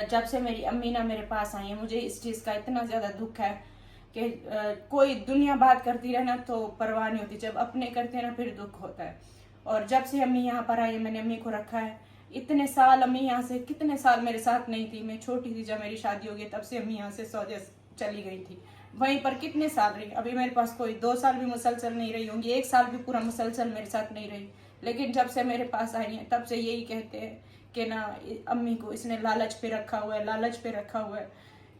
जब से मेरी अम्मी ना मेरे पास आई है, मुझे इस चीज़ का इतना ज़्यादा दुख है कि कोई दुनिया बात करती रहे ना तो परवाह नहीं होती, जब अपने करते हैं ना फिर दुख होता है। और जब से अम्मी यहाँ पर आई है, मैंने अम्मी को रखा है। इतने साल अम्मी यहाँ से, कितने साल मेरे साथ नहीं थी। मैं छोटी थी जब मेरी शादी हो गई, तब से अम्मी यहाँ से सऊदी चली गई थी। वहीं पर कितने साल रही, अभी मेरे पास कोई 2 साल भी मुसलसल नहीं रही होंगी, 1 साल भी पूरा मुसलसल मेरे साथ नहीं रही। लेकिन जब से मेरे पास आई है तब से यही कहते हैं कि ना अम्मी को इसने लालच पे रखा हुआ है, लालच पे रखा हुआ है,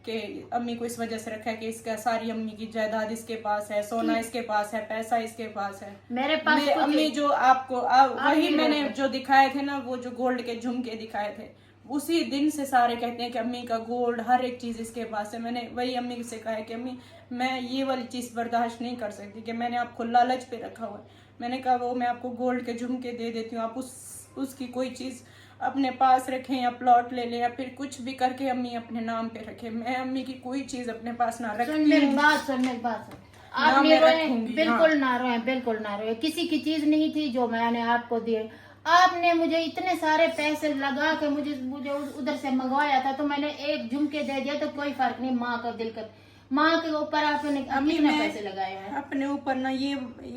कि अम्मी को इस वजह से रखा है कि इसका सारी अम्मी की जायदाद इसके पास है, सोना इसके पास है, पैसा इसके पास है। मेरे पास अम्मी जो आपको वही मैंने जो दिखाए थे ना, वो जो गोल्ड के झुमके दिखाए थे, उसी दिन से सारे कहते हैं कि अम्मी का गोल्ड हर एक चीज इसके पास है। मैंने वही अम्मी से कहा है कि अम्मी मैं ये वाली चीज बर्दाश्त नहीं कर सकती कि मैंने आपको लालच पे रखा हुआ है। मैंने कहा वो मैं आपको गोल्ड के झुमके दे देती हूँ, आप उसकी कोई चीज अपने पास रखें या प्लॉट ले लें या फिर कुछ भी करके अम्मी अपने नाम पे रखें। मैं अम्मी की कोई चीज अपने पास ना रखती। मेरी बात सुन। आप नहीं रोए, बिल्कुल ना रोए, बिल्कुल ना रोए। किसी की चीज नहीं थी जो मैंने आपको दिए। आपने मुझे इतने सारे पैसे लगा के मुझे उधर से मंगवाया था, तो मैंने एक झुमके दे दिया तो कोई फर्क नहीं। माँ का दिल कर, माँ के ऊपर आपने कितने पैसे लगाए हैं अपने ऊपर ना, ये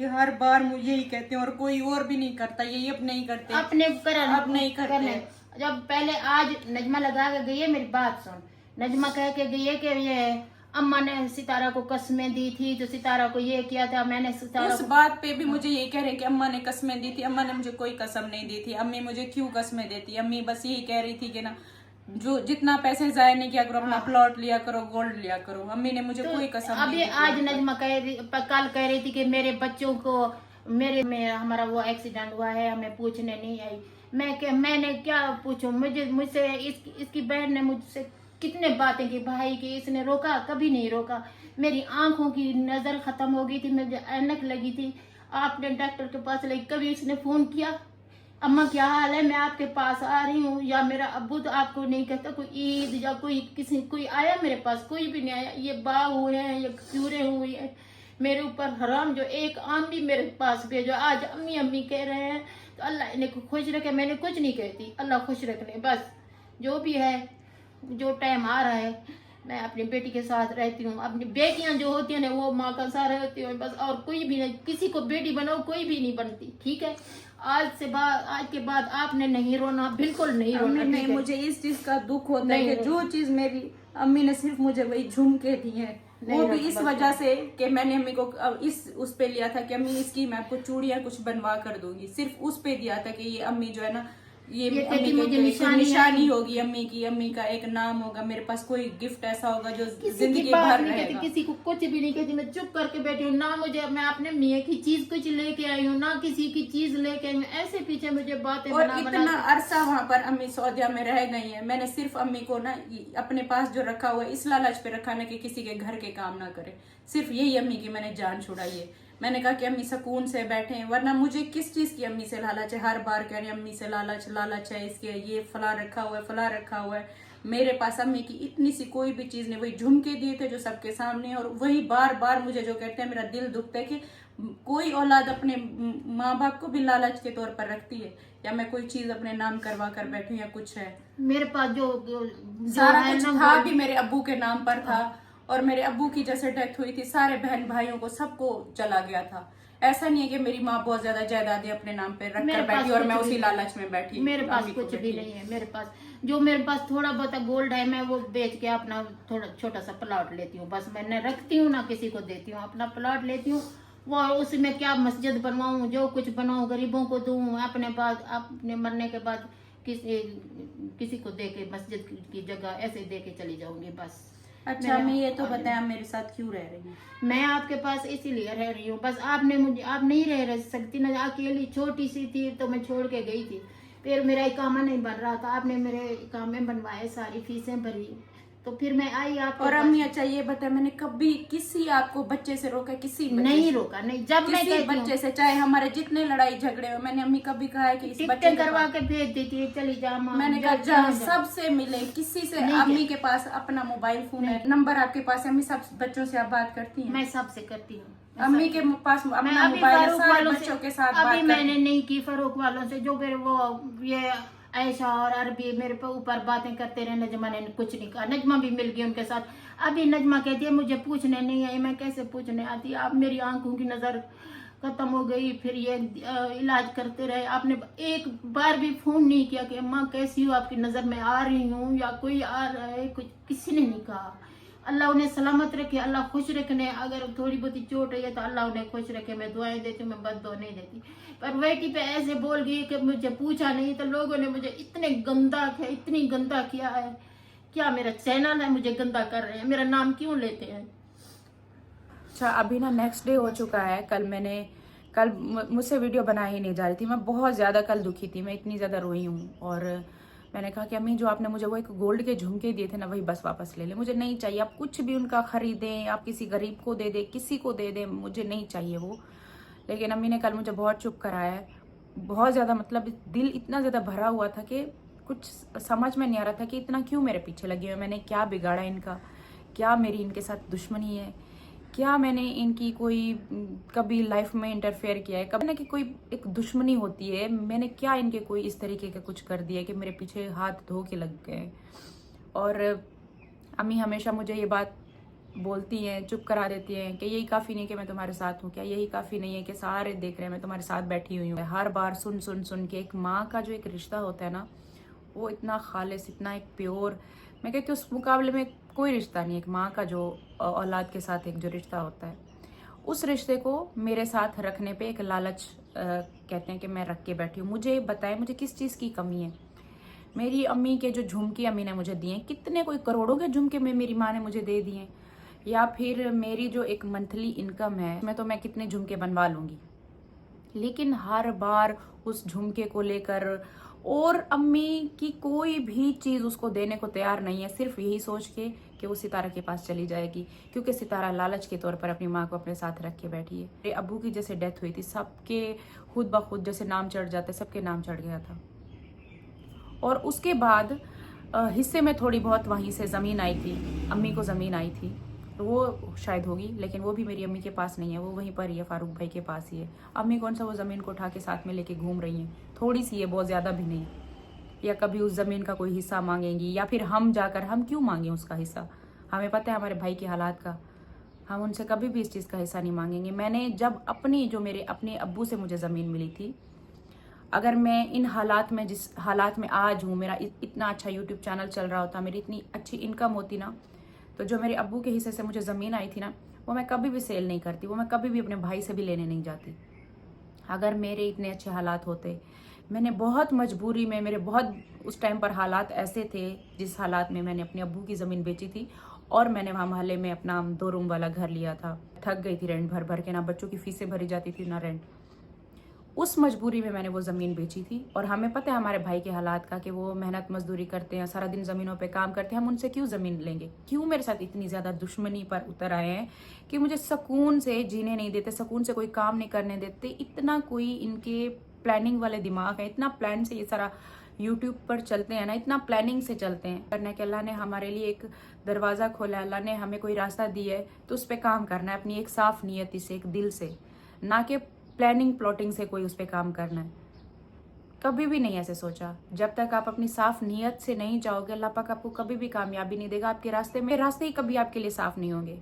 हर बार मुझे ही कहते हैं और कोई और भी नहीं करता, ये अपने ही करते, अपने अब नहीं करते। जब पहले आज नजमा लगा के गई है, मेरी बात सुन, नजमा कह के गई है कि ये अम्मा ने सितारा को कसमें दी थी, जो सितारा को ये किया था, मैंने सितारा उस बात पे भी मुझे ये कह रहे हैं कि अम्मा ने कसमें दी थी। अम्मा ने मुझे कोई कसम नहीं दी थी। अम्मी मुझे क्यों कसमें देती? अम्मी बस यही कह रही थी कि ना जो जितना पैसे जाया नहीं किया करो, अपना प्लॉट लिया करो, गोल्ड लिया करो। अम्मी ने मुझे कोई कसम अभी नहीं दी। आज नजमा कल कह रही थी कि मेरे बच्चों को मेरे में हमारा वो एक्सीडेंट हुआ है, हमें पूछने नहीं आई। मैंने क्या पूछूं? मुझसे इसकी बहन ने मुझसे कितने बातें की भाई की, इसने रोका? कभी नहीं रोका। मेरी आंखों की नजर खत्म हो गई थी, मुझे ऐनक लगी थी, आपने डॉक्टर के पास लगी, कभी इसने फोन किया अम्मा क्या हाल है, मैं आपके पास आ रही हूँ? या मेरा अब्बू तो आपको नहीं कहता? कोई ईद या कोई आया मेरे पास? कोई भी नहीं आया। ये बाग हुए हैं, ये खजूरें हुई है मेरे ऊपर हराम, जो एक आम भी मेरे पास भेजो। आज अम्मी अम्मी कह रहे हैं तो अल्लाह इन्हें खुश रखे। मैंने कुछ नहीं कहती, अल्लाह खुश रखने बस। जो भी है, जो टाइम आ रहा है, मैं अपनी बेटी के साथ रहती हूँ। अपनी बेटियां जो होती है ना, वो माँ का सहारा होती है बस, और कोई भी नहीं। किसी को बेटी बनाओ, कोई भी नहीं बनती, ठीक है? आज के बाद आपने नहीं रोना, बिल्कुल नहीं रोना। नहीं, मुझे इस चीज का दुख होता है कि जो चीज मेरी अम्मी ने सिर्फ मुझे वही झुमके दी है, वो भी इस वजह से कि मैंने अम्मी को उस पे लिया था कि अम्मी इसकी मैं आपको चूड़ियां कुछ बनवा कर दूंगी। सिर्फ उस पे दिया था कि ये अम्मी जो है ना, ये अम्मी मुझे निशानी होगी अम्मी की, अम्मी का एक नाम होगा, मेरे पास कोई गिफ्ट ऐसा होगा जो जिंदगी भर रहेगा। किसी को कुछ भी नहीं कहती, मैं चुप करके बैठी हूँ ना। मुझे मैं अपने मियाँ की चीज कुछ लेके आई हूँ ना, किसी की चीज लेके आई हूँ। ऐसे पीछे मुझे बातें और इतना अरसा वहाँ पर अम्मी सऊदिया में रह गई है। मैंने सिर्फ अम्मी को ना अपने पास जो रखा हुआ है इस लालच पे रखा ना कि किसी के घर के काम ना करे। सिर्फ यही अम्मी की मैंने जान छुड़ाई है। मैंने कहा कि अम्मी सुकून से बैठे, वरना मुझे किस चीज की अम्मी से लालच है? हर बार कह रहे अम्मी से लालच है, इसके ये फला रखा हुआ है, फला रखा हुआ है। मेरे पास अम्मी की इतनी सी कोई भी चीज नहीं। वही झुमके दिए थे जो सबके सामने, और वही बार बार मुझे जो कहते हैं, मेरा दिल दुखता है कि कोई औलाद अपने माँ बाप को भी लालच के तौर पर रखती है, या मैं कोई चीज अपने नाम करवा कर बैठूं या कुछ है। मेरे पास जो सारा कुछ था भी मेरे अब्बू के नाम पर था, और मेरे अब्बू की जैसे डेथ हुई थी, सारे बहन भाइयों को सबको चला गया था। ऐसा नहीं है कि मेरी माँ बहुत ज्यादा जायदादें अपने नाम पे रख कर बैठी और मैं उसी लालच में बैठी। मेरे पास कुछ भी नहीं है। मेरे पास थोड़ा बहुत गोल्ड है, मैं वो बेच के अपना थोड़ा छोटा सा प्लॉट लेती हूँ बस। मैंने रखती हूँ ना किसी को देती हूँ, अपना प्लॉट लेती हूँ। वो उसमें क्या मस्जिद बनवाऊँ, जो कुछ बनाऊँ गरीबों को दूँ, अपने मरने के बाद किसी को दे के मस्जिद की जगह ऐसे दे के चली जाऊंगी बस। अच्छा मैं ये तो बताया मेरे साथ क्यों रह रही है? मैं आपके पास इसीलिए रह रही हूँ बस। आप नहीं रह सकती ना, अकेली छोटी सी थी तो मैं छोड़ के गई थी। फिर मेरा इकामा नहीं बन रहा था, आपने मेरे इकामे बनवाए, सारी फीसें भरी, तो फिर मैं आई आप। और अम्मी अच्छा ये बता, मैंने कभी किसी आपको बच्चे से रोका? किसी नहीं रोका, नहीं। जब मैं किसी बच्चे से, चाहे हमारे जितने लड़ाई झगड़े हो, मैंने अम्मी कभी कहा है कि इस बच्चे करवा के भेज देती, चली जा माँ। मैंने कहा सबसे मिले, किसी से। अम्मी के पास अपना मोबाइल फोन है, नंबर आपके पास है, अम्मी सब बच्चों से आप बात करती हैं? मैं सबसे करती हूँ। अम्मी के पास अपना मोबाइल है, सारे बच्चों के साथ बात। अभी मैंने नहीं की फारूक वालों से, जो फिर वो ये ऐशा और अरबी मेरे पे ऊपर बातें करते रहे। नजमा ने कुछ नहीं कहा, नजमा भी मिल गई उनके साथ। अभी नजमा कहती है मुझे पूछने नहीं आई, मैं कैसे पूछने आती, अब मेरी आंखों की नजर खत्म हो गई, फिर ये इलाज करते रहे। आपने एक बार भी फोन नहीं किया कि अम्मा कैसी हो, आपकी नजर में आ रही हूँ या कोई आ रहा है, कुछ किसी ने नहीं कहा। अल्लाह उन्हें सलामत रखे, अल्लाह खुश रखने। अगर थोड़ी बहुत चोट है तो अल्लाह उन्हें खुश रखे। मैं दुआएं देती हूँ, मैं बद्दुआ नहीं देती। पर बेटी पे ऐसे बोल गई कि मुझे पूछा नहीं, तो लोगों ने मुझे इतनी गंदा किया है। क्या मेरा चैनल है, मुझे गंदा कर रहे हैं, मेरा नाम क्यों लेते हैं। अच्छा, अभी ना नेक्स्ट डे हो चुका है। कल मुझसे वीडियो बनाई ही नहीं जा रही थी। मैं बहुत ज़्यादा कल दुखी थी, मैं इतनी ज़्यादा रोई हूँ। और मैंने कहा कि अम्मी जो आपने मुझे वो एक गोल्ड के झुमके दिए थे ना, वही बस वापस ले ले, मुझे नहीं चाहिए। आप कुछ भी उनका खरीदें, आप किसी गरीब को दे दें, किसी को दे दें, मुझे नहीं चाहिए वो। लेकिन अम्मी ने कल मुझे बहुत चुप कराया है, बहुत ज़्यादा, मतलब दिल इतना ज़्यादा भरा हुआ था कि कुछ समझ में नहीं आ रहा था कि इतना क्यों मेरे पीछे लगे हुए। मैंने क्या बिगाड़ा इनका, क्या मेरी इनके साथ दुश्मनी है, क्या मैंने इनकी कोई कभी लाइफ में इंटरफेयर किया है, कभी ना कि कोई एक दुश्मनी होती है, मैंने क्या इनके कोई इस तरीके का कुछ कर दिया कि मेरे पीछे हाथ धो के लग गए। और अम्मी हमेशा मुझे ये बात बोलती हैं, चुप करा देती हैं कि यही काफ़ी नहीं कि मैं तुम्हारे साथ हूँ, क्या यही काफ़ी नहीं है कि सारे देख रहे हैं मैं तुम्हारे साथ बैठी हुई हूँ। हर बार सुन सुन सुन के एक माँ का जो एक रिश्ता होता है ना, वो इतना खालिस, इतना एक प्योर, मैं कहती हूँ उस मुकाबले में कोई रिश्ता नहीं। एक माँ का जो औलाद के साथ एक जो रिश्ता होता है, उस रिश्ते को मेरे साथ रखने पे एक लालच कहते हैं कि मैं रख के बैठी हूँ। मुझे बताएं मुझे किस चीज़ की कमी है। मेरी अम्मी के जो झुमके अम्मी ने मुझे दिए, कितने कोई करोड़ों के झुमके में मेरी माँ ने मुझे दे दिए, या फिर मेरी जो एक मंथली इनकम है मैं कितने झुमके बनवा लूँगी। लेकिन हर बार उस झुमके को लेकर और अम्मी की कोई भी चीज़ उसको देने को तैयार नहीं है, सिर्फ यही सोच के कि वो सितारा के पास चली जाएगी, क्योंकि सितारा लालच के तौर पर अपनी माँ को अपने साथ रख के बैठी है। मेरे अब्बू की जैसे डेथ हुई थी, सबके खुद ब खुद जैसे नाम चढ़ जाते, सबके नाम चढ़ गया था। और उसके बाद हिस्से में थोड़ी बहुत वहीं से ज़मीन आई थी, अम्मी को ज़मीन आई थी, तो वो शायद होगी, लेकिन वो भी मेरी अम्मी के पास नहीं है, वो वहीं पर ही है, फारूक भाई के पास ही है। अम्मी कौन सा वो ज़मीन को उठा के साथ में लेके घूम रही हैं, थोड़ी सी है, बहुत ज़्यादा भी नहीं। या कभी उस ज़मीन का कोई हिस्सा मांगेंगी, या फिर हम जाकर, हम क्यों मांगें उसका हिस्सा, हमें पता है हमारे भाई के हालात का, हम उनसे कभी भी इस चीज़ का हिस्सा नहीं मांगेंगे। मैंने जब मेरे अपने अब्बू से मुझे ज़मीन मिली थी, अगर मैं इन हालात में, जिस हालात में आज हूँ, मेरा इतना अच्छा यूट्यूब चैनल चल रहा होता, मेरी इतनी अच्छी इनकम होती ना, तो जो मेरे अब्बू के हिस्से से मुझे ज़मीन आई थी ना, वो मैं कभी भी सेल नहीं करती, वो मैं कभी भी अपने भाई से भी लेने नहीं जाती। अगर मेरे इतने अच्छे हालात होते, मैंने बहुत मजबूरी में, मेरे बहुत उस टाइम पर हालात ऐसे थे जिस हालात में मैंने अपने अब्बू की ज़मीन बेची थी, और मैंने वहाँ मोहल्ले में अपना 2 रूम वाला घर लिया था। थक गई थी रेंट भर भर के, ना बच्चों की फीसें भरी जाती थी ना रेंट। उस मजबूरी में मैंने वो ज़मीन बेची थी। और हमें पता है हमारे भाई के हालात का, कि वो मेहनत मजदूरी करते हैं, सारा दिन ज़मीनों पे काम करते हैं, हम उनसे क्यों ज़मीन लेंगे। क्यों मेरे साथ इतनी ज़्यादा दुश्मनी पर उतर आए हैं कि मुझे सुकून से जीने नहीं देते, सुकून से कोई काम नहीं करने देते। इतना कोई इनके प्लानिंग वाले दिमाग है, इतना प्लान से ये सारा यूट्यूब पर चलते हैं ना, इतना प्लानिंग से चलते हैं। करने के अल्लाह ने हमारे लिए एक दरवाज़ा खोला, अल्लाह ने हमें कोई रास्ता दिया है, तो उस पर काम करना है अपनी एक साफ नीयती से, एक दिल से, ना कि प्लानिंग प्लॉटिंग से कोई उस पर काम करना है। कभी भी नहीं ऐसे सोचा। जब तक आप अपनी साफ नीयत से नहीं जाओगे, अल्लाह पाक आपको कभी भी कामयाबी नहीं देगा। आपके रास्ते ही कभी आपके लिए साफ नहीं होंगे,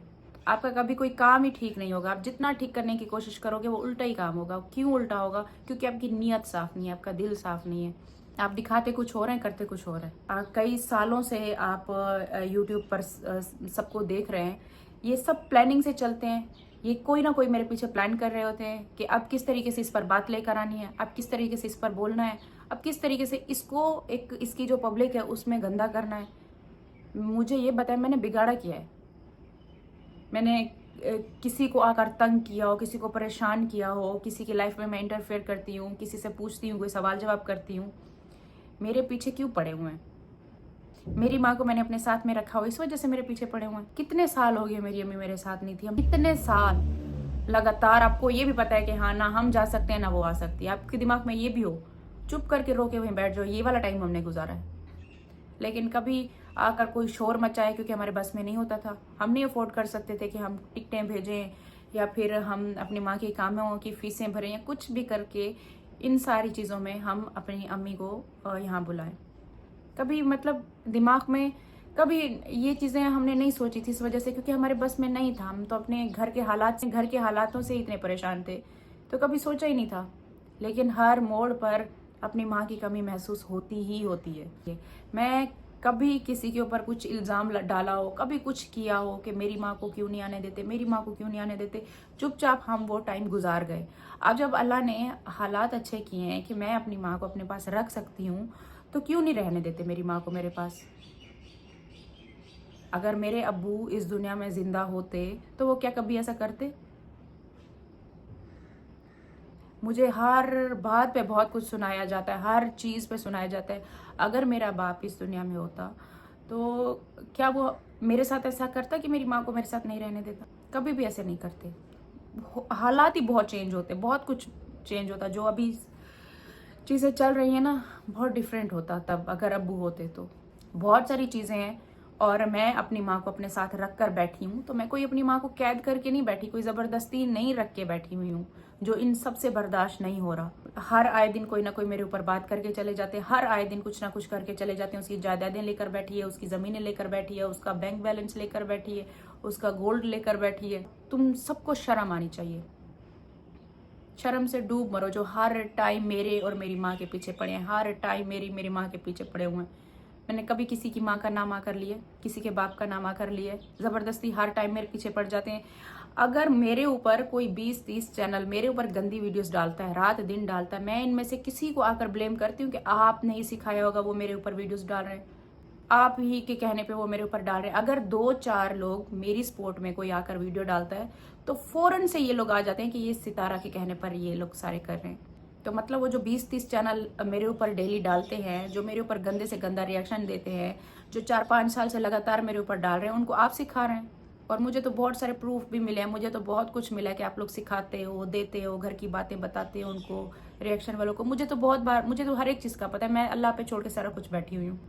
आपका कभी कोई काम ही ठीक नहीं होगा। आप जितना ठीक करने की कोशिश करोगे वो उल्टा ही काम होगा। क्यों उल्टा होगा? क्योंकि आपकी नीयत साफ नहीं है, आपका दिल साफ नहीं है। आप दिखाते कुछ हो रहे हैं, करते कुछ हो रहे हैं। कई सालों से आप यूट्यूब पर सबको देख रहे हैं, ये सब प्लानिंग से चलते हैं। ये कोई ना कोई मेरे पीछे प्लान कर रहे होते हैं कि अब किस तरीके से इस पर बात लेकर आनी है, अब किस तरीके से इस पर बोलना है, अब किस तरीके से इसको इसकी जो पब्लिक है उसमें गंदा करना है। मुझे ये बताएं, मैंने बिगाड़ा किया है? मैंने किसी को आकर तंग किया हो, किसी को परेशान किया हो, किसी की लाइफ में मैं इंटरफेयर करती हूँ, किसी से पूछती हूँ, कोई सवाल जवाब करती हूँ? मेरे पीछे क्यों पड़े हुए हैं? मेरी माँ को मैंने अपने साथ में रखा हो, इस वजह से मेरे पीछे पड़े हुए हैं। कितने साल हो गए मेरी अम्मी मेरे साथ नहीं थी, हम कितने साल लगातार। आपको ये भी पता है कि हाँ, ना हम जा सकते हैं ना वो आ सकती है। आपके दिमाग में ये भी हो, चुप करके रो के वहीं बैठ जाओ, ये वाला टाइम हमने गुजारा है। लेकिन कभी आकर कोई शोर मचाए, क्योंकि हमारे बस में नहीं होता था, हम नहीं अफोर्ड कर सकते थे कि हम टिकटें भेजें या फिर हम अपनी माँ के कामों की फीसें भरें या कुछ भी करके इन सारी चीज़ों में हम अपनी अम्मी को यहाँ बुलाएं। कभी मतलब दिमाग में कभी ये चीज़ें हमने नहीं सोची थी, इस वजह से क्योंकि हमारे बस में नहीं था। हम तो अपने घर के हालातों से इतने परेशान थे, तो कभी सोचा ही नहीं था। लेकिन हर मोड़ पर अपनी माँ की कमी महसूस होती ही होती है। मैं कभी किसी के ऊपर कुछ इल्ज़ाम डाला हो, कभी कुछ किया हो कि मेरी माँ को क्यों नहीं आने देते, मेरी माँ को क्यों नहीं आने देते, चुपचाप हम वो टाइम गुजार गए। अब जब अल्लाह ने हालात अच्छे किए हैं कि मैं अपनी माँ को अपने पास रख सकती हूँ, तो क्यों नहीं रहने देते मेरी माँ को मेरे पास। अगर मेरे अब्बू इस दुनिया में जिंदा होते तो वो क्या कभी ऐसा करते? मुझे हर बात पे बहुत कुछ सुनाया जाता है, हर चीज़ पे सुनाया जाता है। अगर मेरा बाप इस दुनिया में होता तो क्या वो मेरे साथ ऐसा करता कि मेरी माँ को मेरे साथ नहीं रहने देता? कभी भी ऐसे नहीं करते। हालात ही बहुत चेंज होते, बहुत कुछ चेंज होता। जो अभी चीज़ें चल रही हैं ना, बहुत डिफरेंट होता तब अगर अब्बू होते तो। बहुत सारी चीज़ें हैं और मैं अपनी माँ को अपने साथ रख कर बैठी हूँ। तो मैं कोई अपनी माँ को कैद करके नहीं बैठी, कोई ज़बरदस्ती नहीं रख के बैठी हुई हूँ, जो इन सब से बर्दाश्त नहीं हो रहा। हर आए दिन कोई ना कोई मेरे ऊपर बात करके चले जाते हैं, हर आए दिन कुछ ना कुछ करके चले जाते हैं। उसकी जायदादें लेकर बैठी है, उसकी ज़मीनें लेकर बैठी है, उसका बैंक बैलेंस लेकर बैठी है, उसका गोल्ड लेकर बैठी है। तुम सबको शर्म आनी चाहिए। शर्म से डूब मरो जो हर टाइम मेरे और मेरी माँ के पीछे पड़े हैं, हर टाइम मेरी माँ के पीछे पड़े हुए हैं। मैंने कभी किसी की माँ का नाम आकर लिए, किसी के बाप का नाम आकर लिए, ज़बरदस्ती हर टाइम मेरे पीछे पड़ जाते हैं। अगर मेरे ऊपर कोई 20-30 चैनल मेरे ऊपर गंदी वीडियोस डालता है, रात दिन डालता है, मैं इनमें से किसी को आकर ब्लेम करती हूँ कि आप नहीं सिखाया होगा, वो मेरे ऊपर वीडियोस डाल रहे हैं, आप ही के कहने पे वो मेरे ऊपर डाल रहे हैं। अगर 2-4 लोग मेरी सपोर्ट में कोई आकर वीडियो डालता है तो फौरन से ये लोग आ जाते हैं कि ये सितारा के कहने पर ये लोग सारे कर रहे हैं। तो मतलब वो जो 20-30 चैनल मेरे ऊपर डेली डालते हैं, जो मेरे ऊपर गंदे से गंदा रिएक्शन देते हैं, जो 4-5 साल से लगातार मेरे ऊपर डाल रहे हैं, उनको आप सिखा रहे हैं। और मुझे तो बहुत सारे प्रूफ भी मिले हैं, मुझे तो बहुत कुछ मिला है कि आप लोग सिखाते हो, देते हो, घर की बातें बताते हो उनको, रिएक्शन वालों को। मुझे तो बहुत बार, मुझे तो हर एक चीज़ का पता है। मैं अल्लाह पे छोड़ के सारा कुछ बैठी हुई हूँ,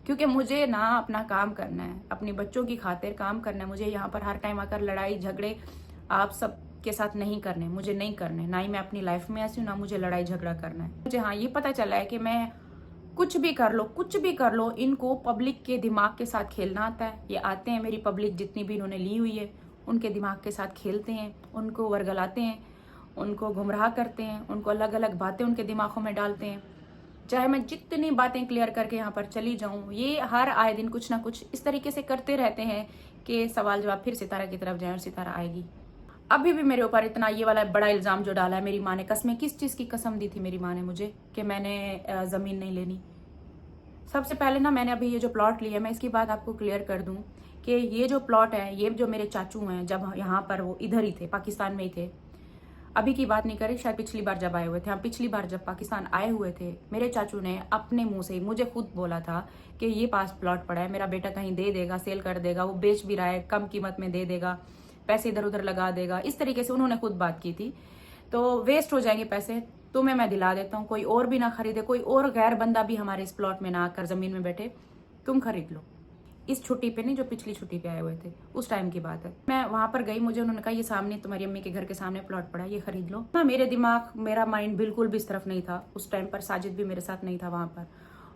क्योंकि मुझे ना अपना काम करना है, अपने बच्चों की खातिर काम करना है। मुझे यहाँ पर हर टाइम आकर लड़ाई झगड़े आप सब के साथ नहीं करने, मुझे नहीं करने। ना ही मैं अपनी लाइफ में ऐसी हूँ, ना मुझे लड़ाई झगड़ा करना है। मुझे हाँ ये पता चला है कि मैं कुछ भी कर लो, इनको पब्लिक के दिमाग के साथ खेलना आता है। ये आते हैं, मेरी पब्लिक जितनी भी इन्होंने ली हुई है उनके दिमाग के साथ खेलते हैं, उनको वर्गलाते हैं, उनको गुमराह करते हैं, उनको अलग अलग बातें उनके दिमागों में डालते हैं। चाहे मैं जितनी बातें क्लियर करके यहाँ पर चली जाऊँ, ये हर आए दिन कुछ ना कुछ इस तरीके से करते रहते हैं कि सवाल जवाब फिर सितारा की तरफ जाए और सितारा आएगी। अभी भी मेरे ऊपर इतना ये वाला बड़ा इल्ज़ाम जो डाला है, मेरी माँ ने कसमें, किस चीज़ की कसम दी थी मेरी माँ ने मुझे कि मैंने ज़मीन नहीं लेनी। सबसे पहले ना, मैंने अभी ये जो प्लॉट लिया है, मैं इसकी बात आपको क्लियर कर दूं कि ये जो प्लॉट है, ये जो मेरे चाचू हैं, जब यहाँ पर वो इधर ही थे, पाकिस्तान में ही थे, अभी की बात नहीं करी, शायद पिछली बार जब आए हुए थे, हाँ पिछली बार जब पाकिस्तान आए हुए थे, मेरे चाचू ने अपने मुंह से ही मुझे खुद बोला था कि ये पास प्लॉट पड़ा है, मेरा बेटा कहीं दे देगा, सेल कर देगा, वो बेच भी रहा है, कम कीमत में दे देगा, पैसे इधर उधर लगा देगा। इस तरीके से उन्होंने खुद बात की थी। तो वेस्ट हो जाएंगे पैसे, तुम्हें मैं दिला देता हूँ, कोई और भी ना खरीदे, कोई और गैर बंदा भी हमारे इस प्लॉट में ना आकर जमीन में बैठे, तुम खरीद लो। इस छुट्टी पे नहीं, जो पिछली छुट्टी पे आए हुए थे, उस टाइम की बात है। मैं वहां पर गई, मुझे उन्होंने कहा ये सामने तुम्हारी अम्मी के घर के सामने प्लॉट पड़ा है, ये खरीद लो ना। मेरे दिमाग, मेरा माइंड बिल्कुल भी इस तरफ नहीं था उस टाइम पर। साजिद भी मेरे साथ नहीं था वहां पर,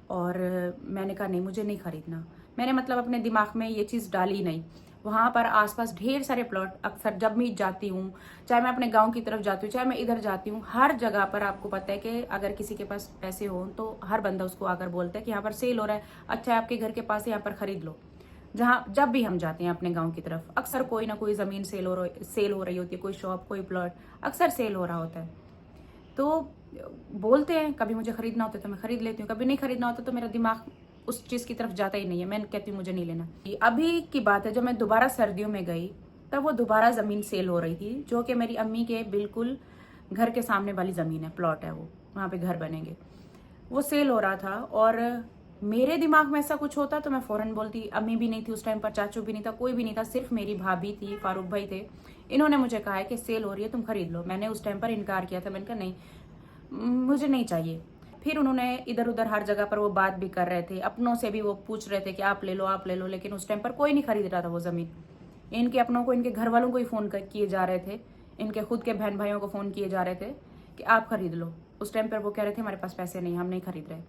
और मैंने कहा नहीं, मुझे नहीं खरीदना। मैंने मतलब अपने दिमाग में ये चीज़ डाली नहीं। वहाँ पर आसपास ढेर सारे प्लॉट, अक्सर जब मैं जाती हूँ, चाहे मैं अपने गांव की तरफ जाती हूँ, चाहे मैं इधर जाती हूँ, हर जगह पर आपको पता है कि अगर किसी के पास पैसे हो तो हर बंदा उसको आकर बोलता है कि यहाँ पर सेल हो रहा है, अच्छा आपके घर के पास, यहाँ पर खरीद लो। जहाँ जब भी हम जाते हैं अपने गाँव की तरफ, अक्सर कोई ना कोई ज़मीन सेल हो रही होती है, कोई शॉप, कोई प्लॉट अक्सर सेल हो रहा होता है। तो बोलते हैं, कभी मुझे खरीदना होता है तो मैं खरीद लेती हूँ, कभी नहीं खरीदना होता तो मेरा दिमाग उस चीज़ की तरफ जाता ही नहीं है। मैं कहती हूँ मुझे नहीं लेना। अभी की बात है, जब मैं दोबारा सर्दियों में गई तब वो दोबारा ज़मीन सेल हो रही थी, जो कि मेरी अम्मी के बिल्कुल घर के सामने वाली ज़मीन है, प्लॉट है वो, वहाँ पे घर बनेंगे, वो सेल हो रहा था। और मेरे दिमाग में ऐसा कुछ होता तो मैं फ़ौरन बोलती। अम्मी भी नहीं थी उस टाइम पर, चाचू भी नहीं था, कोई भी नहीं था, सिर्फ मेरी भाभी थी, फारूक भाई थे। इन्होंने मुझे कहा है कि सेल हो रही है, तुम खरीद लो। मैंने उस टाइम पर इनकार किया था, मैंने कहा नहीं, मुझे नहीं चाहिए। फिर उन्होंने इधर उधर हर जगह पर वो बात भी कर रहे थे, अपनों से भी वो पूछ रहे थे कि आप ले लो, आप ले लो, लेकिन उस टाइम पर कोई नहीं खरीद रहा था वो ज़मीन। इनके अपनों को, इनके घर वालों को ही फ़ोन किए जा रहे थे, इनके खुद के बहन भाइयों को फ़ोन किए जा रहे थे कि आप खरीद लो। उस टाइम पर वो कह रहे थे हमारे पास पैसे नहीं, हम नहीं खरीद रहे।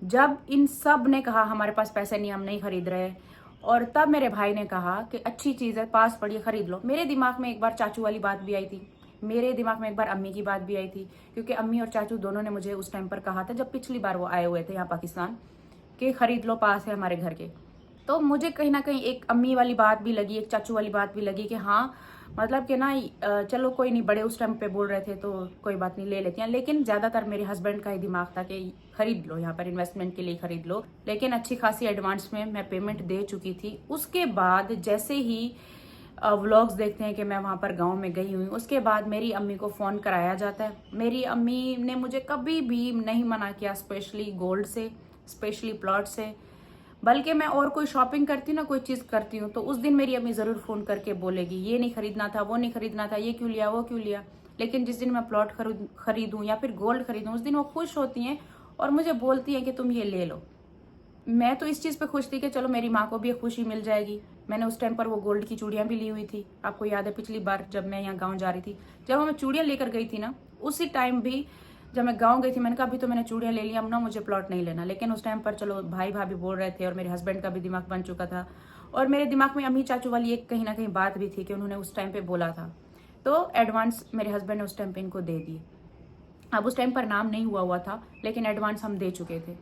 जब इन सब ने कहा हमारे पास पैसे नहीं, हम नहीं खरीद रहे, और तब मेरे भाई ने कहा कि अच्छी चीज़ है, पास पड़ी, खरीद लो। मेरे दिमाग में एक बार चाचू वाली बात भी आई थी, मेरे दिमाग में एक बार अम्मी की बात भी आई थी, क्योंकि अम्मी और चाचू दोनों ने मुझे उस टाइम पर कहा था जब पिछली बार वो आए हुए थे यहाँ पाकिस्तान, कि खरीद लो, पास है हमारे घर के। तो मुझे कहीं ना कहीं एक अम्मी वाली बात भी लगी, एक चाचू वाली बात भी लगी कि हाँ मतलब कि ना चलो कोई नहीं, बड़े उस टाइम पे बोल रहे थे तो कोई बात नहीं, ले लेते हैं। लेकिन ज़्यादातर मेरे हस्बैंड का ही दिमाग था कि खरीद लो, यहाँ पर इन्वेस्टमेंट के लिए खरीद लो। लेकिन अच्छी खासी एडवांस में मैं पेमेंट दे चुकी थी। उसके बाद जैसे ही व्लॉग्स देखते हैं कि मैं वहाँ पर गांव में गई हुई, उसके बाद मेरी अम्मी को फ़ोन कराया जाता है। मेरी अम्मी ने मुझे कभी भी नहीं मना किया, स्पेशली गोल्ड से, स्पेशली प्लॉट से। बल्कि मैं और कोई शॉपिंग करती हूँ ना, कोई चीज़ करती हूँ, तो उस दिन मेरी अम्मी ज़रूर फ़ोन करके बोलेगी ये नहीं खरीदना था, वो नहीं खरीदना था, ये क्यों लिया, वो क्यों लिया। लेकिन जिस दिन मैं प्लॉट खरीदूँ या फिर गोल्ड खरीदूँ, उस दिन वो खुश होती हैं और मुझे बोलती हैं कि तुम ये ले लो। मैं तो इस चीज़ पे खुश थी कि चलो मेरी माँ को भी एक खुशी मिल जाएगी। मैंने उस टाइम पर वो गोल्ड की चूड़ियाँ भी ली हुई थी। आपको याद है पिछली बार जब मैं यहाँ गाँव जा रही थी, जब मैं चूड़ियाँ लेकर गई थी ना, उसी टाइम भी जब मैं गांव गई थी मैंने कहा अभी तो मैंने चूड़ियाँ ले लिया, अब ना मुझे प्लॉट नहीं लेना। लेकिन उस टाइम पर चलो भाई भाभी बोल रहे थे और मेरे हस्बैंड का भी दिमाग बन चुका था, और मेरे दिमाग में अम्मी चाचू वाली एक कहीं ना कहीं बात भी थी कि उन्होंने उस टाइम पे बोला था। तो एडवांस मेरे हस्बैंड ने उस टाइम पे इनको दे दिए। अब उस टाइम पर नाम नहीं हुआ था, लेकिन एडवांस हम दे चुके थे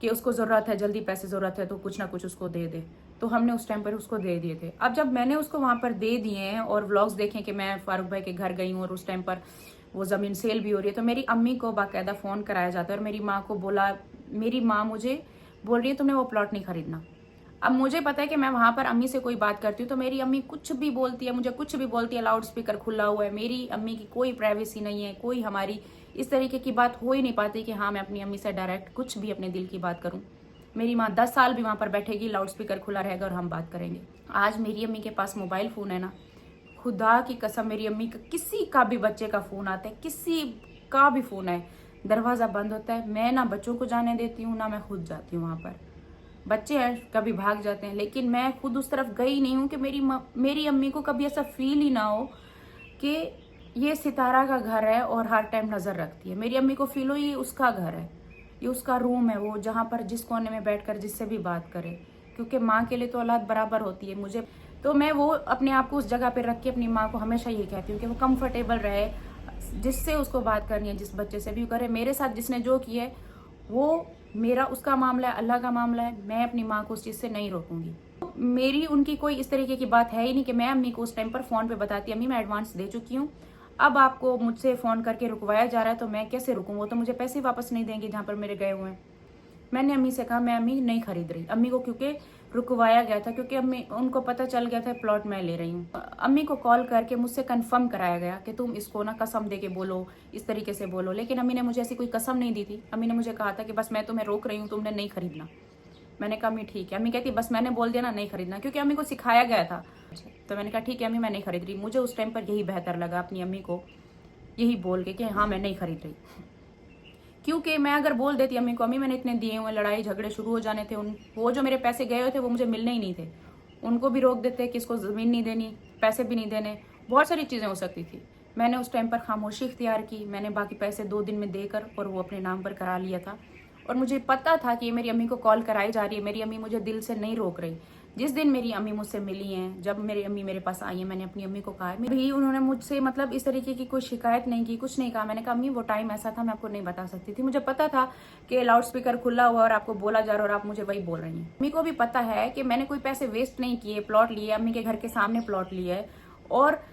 कि उसको ज़रूरत है, जल्दी पैसे ज़रूरत है तो कुछ ना कुछ उसको दे दे। तो हमने उस टाइम पर उसको दे दिए थे। अब जब मैंने उसको वहाँ पर दे दिए हैं और व्लॉग्स देखें कि मैं फारूक भाई के घर गई हूँ और उस टाइम पर वो ज़मीन सेल भी हो रही है, तो मेरी अम्मी को बाकायदा फ़ोन कराया जाता है और मेरी माँ को बोला, मेरी माँ मुझे बोल रही है तुमने वो प्लॉट नहीं खरीदना। अब मुझे पता है कि मैं वहाँ पर अम्मी से कोई बात करती हूँ तो मेरी अम्मी कुछ भी बोलती है, मुझे कुछ भी बोलती है, लाउड स्पीकर खुला हुआ है, मेरी अम्मी की कोई प्राइवेसी नहीं है, कोई हमारी इस तरीके की बात हो ही नहीं पाती कि हाँ मैं अपनी अम्मी से डायरेक्ट कुछ भी अपने दिल की बात करूँ। मेरी माँ 10 साल भी वहाँ पर बैठेगी, लाउड स्पीकर खुला रहेगा और हम बात करेंगे। आज मेरी अम्मी के पास मोबाइल फ़ोन है ना, खुदा की कसम मेरी अम्मी का किसी का भी बच्चे का फ़ोन आता है, किसी का भी फ़ोन है, दरवाज़ा बंद होता है, मैं ना बच्चों को जाने देती हूँ ना मैं खुद जाती हूँ वहाँ पर। बच्चे हैं कभी भाग जाते हैं, लेकिन मैं खुद उस तरफ गई नहीं हूँ कि मेरी अम्मी को कभी ऐसा फील ही ना हो कि ये सितारा का घर है और हर टाइम नज़र रखती है। मेरी अम्मी को फील हो ये उसका घर है, ये उसका रूम है, वो जहाँ पर जिस कोने में बैठकर जिससे भी बात करे, क्योंकि माँ के लिए तो औलाद बराबर होती है। मुझे तो मैं वो अपने आप को उस जगह पर रख के अपनी माँ को हमेशा यही कहती हूँ कि वो कंफर्टेबल रहे, जिससे उसको बात करनी है, जिस बच्चे से भी करे। मेरे साथ जिसने जो किया है वो मेरा उसका मामला है, अल्लाह का मामला है, मैं अपनी माँ को उस चीज़ से नहीं रोकूंगी। मेरी उनकी कोई इस तरीके की बात है ही नहीं कि मैं अम्मी को उस टाइम पर फ़ोन पे बताती अम्मी मैं एडवांस दे चुकी हूँ, अब आपको मुझसे फ़ोन करके रुकवाया जा रहा है तो मैं कैसे रुकूँ, वो तो मुझे पैसे वापस नहीं देंगे जहाँ पर मेरे गए हुए हैं। मैंने अम्मी से कहा मैं अम्मी नहीं खरीद रही, अम्मी को क्योंकि रुकवाया गया था, क्योंकि अम्मी उनको पता चल गया था प्लॉट मैं ले रही हूँ। अम्मी को कॉल करके मुझसे कंफर्म कराया गया कि तुम इसको ना कसम दे के बोलो, इस तरीके से बोलो। लेकिन अम्मी ने मुझे ऐसी कोई कसम नहीं दी थी। अम्मी ने मुझे कहा था कि बस मैं तुम्हें रोक रही हूँ, तुमने नहीं खरीदना। मैंने कहा अम्मी ठीक है। अम्मी कहती बस मैंने बोल दिया ना नहीं खरीदना, क्योंकि अम्मी को सिखाया गया था। तो मैंने कहा ठीक है अम्मी मैं नहीं खरीद रही। मुझे उस टाइम पर यही बेहतर लगा अपनी अम्मी को यही बोल के कि हाँ मैं नहीं खरीद रही, क्योंकि मैं अगर बोल देती अम्मी को अम्मी मैंने इतने दिए हुए, लड़ाई झगड़े शुरू हो जाने थे। वो जो मेरे पैसे गए हुए थे वो मुझे मिलने ही नहीं थे, उनको भी रोक देते कि इसको ज़मीन नहीं देनी, पैसे भी नहीं देने, बहुत सारी चीज़ें हो सकती थी। मैंने उस टाइम पर खामोशी इख्तियार की, मैंने बाकी पैसे 2 दिन में देकर और वो अपने नाम पर करा लिया था। और मुझे पता था कि मेरी अम्मी को कॉल कराई जा रही है, मेरी अम्मी मुझे दिल से नहीं रोक रही। जिस दिन मेरी अम्मी मुझसे मिली हैं, जब मेरी अम्मी मेरे पास आई है, मैंने अपनी अम्मी को कहा भी, उन्होंने मुझसे मतलब इस तरीके की कोई शिकायत नहीं की, कुछ नहीं कहा। मैंने कहा अम्मी वो टाइम ऐसा था मैं आपको नहीं बता सकती थी, मुझे पता था कि लाउड स्पीकर खुला हुआ और आपको बोला जा रहा है और आप मुझे वही बोल रही हैं। अम्मी को भी पता है कि मैंने कोई पैसे वेस्ट नहीं किए, प्लॉट लिए, अम्मी के घर के सामने प्लॉट लिए है। और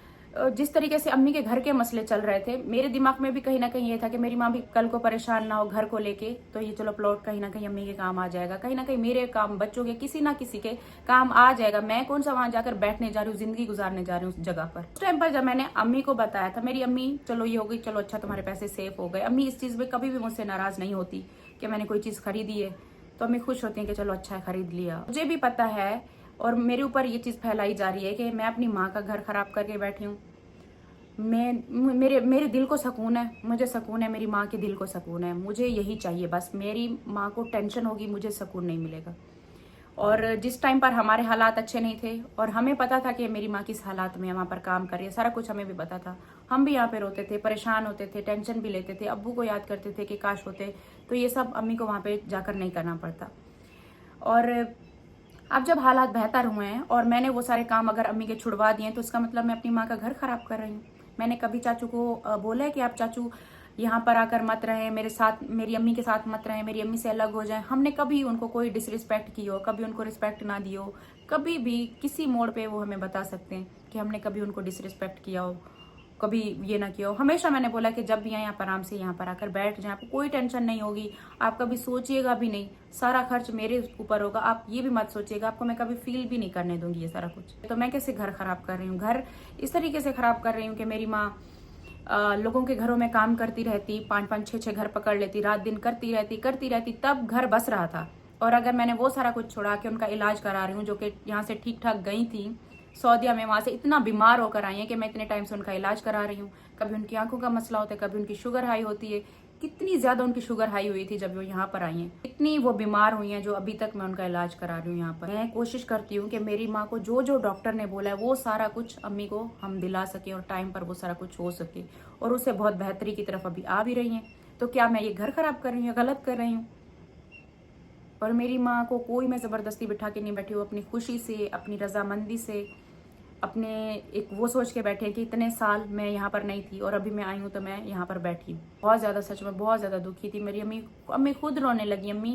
जिस तरीके से अम्मी के घर के मसले चल रहे थे, मेरे दिमाग में भी कहीं ना कहीं ये था कि मेरी माँ भी कल को परेशान ना हो घर को लेके, तो ये चलो प्लॉट कहीं ना कहीं अम्मी के काम आ जाएगा, कहीं ना कहीं मेरे काम, बच्चों के किसी ना किसी के काम आ जाएगा। मैं कौन सा वहां जाकर बैठने जा रही हूँ, जिंदगी गुजारने जा रही हूँ उस जगह पर। उस टाइम पर जब मैंने अम्मी को बताया था, मेरी अम्मी चलो ये हो गई, चलो अच्छा तुम्हारे पैसे सेफ हो गए। अम्मी इस चीज़ में कभी भी मुझसे नाराज नहीं होती कि मैंने कोई चीज़ खरीदी है, तो अम्मी खुश होती है कि चलो अच्छा है खरीद लिया। मुझे भी पता है और मेरे ऊपर ये चीज़ फैलाई जा रही है कि मैं अपनी माँ का घर खराब करके बैठी हूँ। मेरे दिल को सुकून है, मुझे सुकून है, मेरी माँ के दिल को सुकून है, मुझे यही चाहिए बस। मेरी माँ को टेंशन होगी, मुझे सुकून नहीं मिलेगा। और जिस टाइम पर हमारे हालात अच्छे नहीं थे और हमें पता था कि मेरी माँ किस हालात में वहाँ पर काम कर रही है, सारा कुछ हमें भी पता था। हम भी यहाँ पे रोते थे, परेशान होते थे, टेंशन भी लेते थे, अब्बू को याद करते थे कि काश होते तो ये सब अम्मी को वहाँ पे जाकर नहीं करना पड़ता। और अब जब हालात बेहतर हुए हैं और मैंने वो सारे काम अगर अम्मी के छुड़वा दिए तो इसका मतलब मैं अपनी माँ का घर खराब कर रही हूँ। मैंने कभी चाचू को बोला है कि आप चाचू यहाँ पर आकर मत रहें, मेरे साथ, मेरी अम्मी के साथ मत रहें, मेरी अम्मी से अलग हो जाएं। हमने कभी उनको कोई डिसरिस्पेक्ट की हो, कभी उनको रिस्पेक्ट ना दी हो, कभी भी किसी मोड़ पे वो हमें बता सकते हैं कि हमने कभी उनको डिसरिस्पेक्ट किया हो, कभी ये ना किया हो। हमेशा मैंने बोला कि जब भी यहाँ पर आराम से यहाँ पर आकर बैठ जाए, आपको कोई टेंशन नहीं होगी, आप कभी सोचिएगा भी नहीं, सारा खर्च मेरे ऊपर होगा, आप ये भी मत सोचिएगा, आपको मैं कभी फील भी नहीं करने दूंगी ये सारा कुछ। तो मैं कैसे घर खराब कर रही हूँ? घर इस तरीके से खराब कर रही हूँ कि मेरी माँ लोगों के घरों में काम करती रहती, 5-5, 6-6 घर पकड़ लेती, रात दिन करती रहती, तब घर बस रहा था। और अगर मैंने वो सारा कुछ छोड़ा के उनका इलाज करा रही हूँ, जो कि यहाँ से ठीक ठाक गई थी सऊदीया में, वहां से इतना बीमार होकर आई है कि मैं इतने टाइम से उनका इलाज करा रही हूँ। कभी उनकी आंखों का मसला होता है, कभी उनकी शुगर हाई होती है। कितनी ज्यादा उनकी शुगर हाई हुई थी जब वो यहाँ पर आई हैं, इतनी वो बीमार हुई हैं जो अभी तक मैं उनका इलाज करा रही हूँ यहाँ पर। मैं कोशिश करती हूँ कि मेरी माँ को जो जो डॉक्टर ने बोला है वो सारा कुछ अम्मी को हम दिला सके और टाइम पर वो सारा कुछ हो सके, और उससे बहुत बेहतरी की तरफ अभी आ भी रही हैं। तो क्या मैं ये घर खराब कर रही हूँ, गलत कर रही हूँ? और मेरी माँ को कोई मैं जबरदस्ती बिठा के नहीं बैठी हूँ, अपनी खुशी से, अपनी रजामंदी से, अपने एक वो सोच के बैठे कि इतने साल मैं यहाँ पर नहीं थी और अभी मैं आई हूँ तो मैं यहाँ पर बैठी हूँ। बहुत ज़्यादा, सच में बहुत ज़्यादा दुखी थी मेरी अम्मी खुद रोने लगी। अम्मी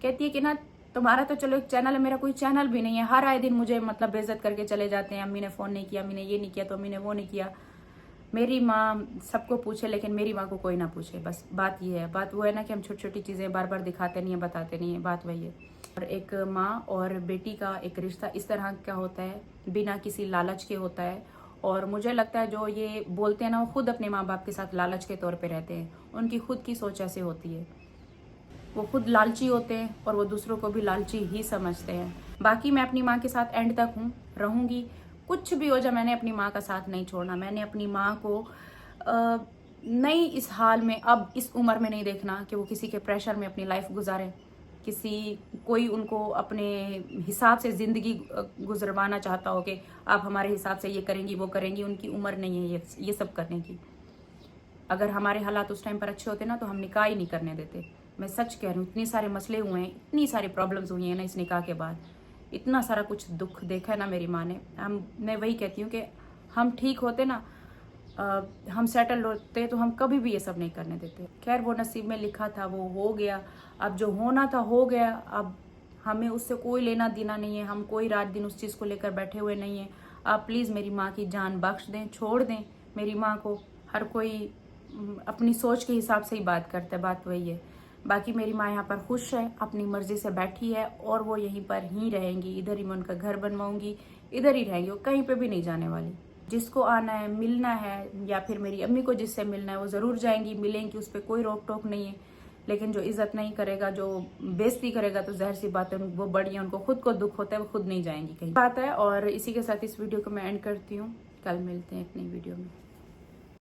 कहती है कि ना तुम्हारा तो चलो एक चैनल है, मेरा कोई चैनल भी नहीं है, हर आए दिन मुझे मतलब बेइज्जत करके चले जाते हैं, अम्मी ने फ़ोन नहीं किया, अम्मी ने ये नहीं किया, तो अम्मी ने वो नहीं किया। मेरी माँ सबको पूछे लेकिन मेरी माँ को कोई ना पूछे। बस बात ये है, बात वो है ना कि हम छोटी छोटी चीज़ें बार बार दिखाते नहीं है, बताते नहीं है, बात वही है। और एक माँ और बेटी का एक रिश्ता इस तरह का होता है, बिना किसी लालच के होता है। और मुझे लगता है जो ये बोलते हैं ना, वो खुद अपने माँ बाप के साथ लालच के तौर पे रहते हैं। उनकी खुद की सोच ऐसे होती है, वो खुद लालची होते हैं और वो दूसरों को भी लालची ही समझते हैं। बाकी मैं अपनी माँ के साथ एंड तक हूँ, रहूँगी, कुछ भी हो जाए मैंने अपनी माँ का साथ नहीं छोड़ना। मैंने अपनी माँ को नहीं इस हाल में, अब इस उम्र में नहीं देखना कि वो किसी के प्रेशर में अपनी लाइफ गुजारे, कोई उनको अपने हिसाब से ज़िंदगी गुजरवाना चाहता हो कि आप हमारे हिसाब से ये करेंगी वो करेंगी। उनकी उम्र नहीं है ये सब करने की। अगर हमारे हालात उस टाइम पर अच्छे होते ना तो हम निकाह ही नहीं करने देते। मैं सच कह रही हूँ, इतने सारे मसले हुए हैं, इतनी सारी प्रॉब्लम्स हुई हैं ना इस निकाह के बाद, इतना सारा कुछ दुख देखा है ना मेरी माँ ने। मैं वही कहती हूँ कि हम ठीक होते ना, हम सेटल होते तो हम कभी भी ये सब नहीं करने देते। खैर वो नसीब में लिखा था, वो हो गया। अब जो होना था हो गया, अब हमें उससे कोई लेना देना नहीं है, हम कोई रात दिन उस चीज़ को लेकर बैठे हुए नहीं हैं। आप प्लीज़ मेरी माँ की जान बख्श दें, छोड़ दें मेरी माँ को। हर कोई अपनी सोच के हिसाब से ही बात करता है, बात वही है। बाकी मेरी माँ यहाँ पर खुश है, अपनी मर्जी से बैठी है और वो यहीं पर ही रहेंगी। इधर ही मैं उनका घर बनवाऊंगी, इधर ही रहेंगी, वो कहीं पे भी नहीं जाने वाली। जिसको आना है, मिलना है, या फिर मेरी अम्मी को जिससे मिलना है वो ज़रूर जाएंगी, मिलेंगी, उस पर कोई रोक टोक नहीं है। लेकिन जो इज्जत नहीं करेगा, जो बेइज्जती करेगा, तो ज़ाहिर सी बात है वो बड़ी है, उनको खुद को दुख होता है, वो खुद नहीं जाएंगी कहीं, बात है। और इसी के साथ इस वीडियो को मैं एंड करती हूँ। कल मिलते हैं एक नई वीडियो में।